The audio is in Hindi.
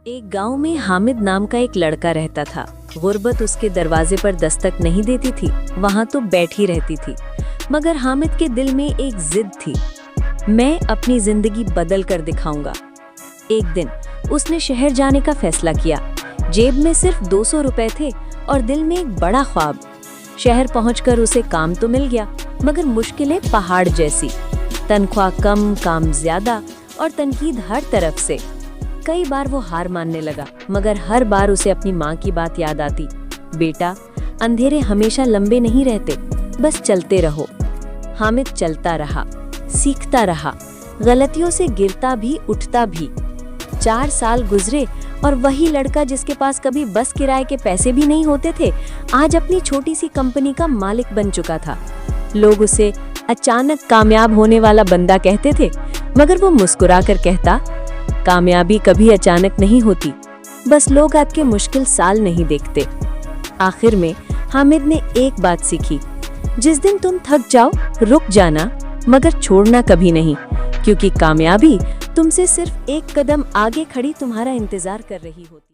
एक गांव में हामिद नाम का एक लड़का रहता था। गुर्बत उसके दरवाजे पर दस्तक नहीं देती थी, वहां तो बैठी रहती थी। मगर हामिद के दिल में एक जिद थी, मैं अपनी जिंदगी बदल कर दिखाऊंगा। एक दिन उसने शहर जाने का फैसला किया। जेब में सिर्फ 200 रुपए थे और दिल में एक बड़ा ख्वाब। शहर पहुंचकर उसे काम तो मिल गया, मगर मुश्किलें पहाड़ जैसी। तनख्वाह कम, काम ज्यादा और तनकीद हर तरफ से। कई बार वो हार मानने लगा, मगर हर बार उसे अपनी माँ की बात याद आती, बेटा, अंधेरे हमेशा लंबे नहीं रहते, बस चलते रहो। हामिद चलता रहा, सीखता रहा, गलतियों से गिरता भी, उठता भी। 4 साल गुजरे और वही लड़का जिसके पास कभी बस किराए के पैसे भी नहीं होते थे, आज अपनी छोटी सी कंपनी का मालिक बन चुका था। लोग उसे अचानक कामयाब होने वाला बंदा कहते थे, मगर वो मुस्कुरा कर कहता, कामयाबी कभी अचानक नहीं होती, बस लोग आपके मुश्किल साल नहीं देखते। आखिर में हामिद ने एक बात सीखी, जिस दिन तुम थक जाओ रुक जाना, मगर छोड़ना कभी नहीं, क्योंकि कामयाबी तुमसे सिर्फ एक कदम आगे खड़ी तुम्हारा इंतजार कर रही होती।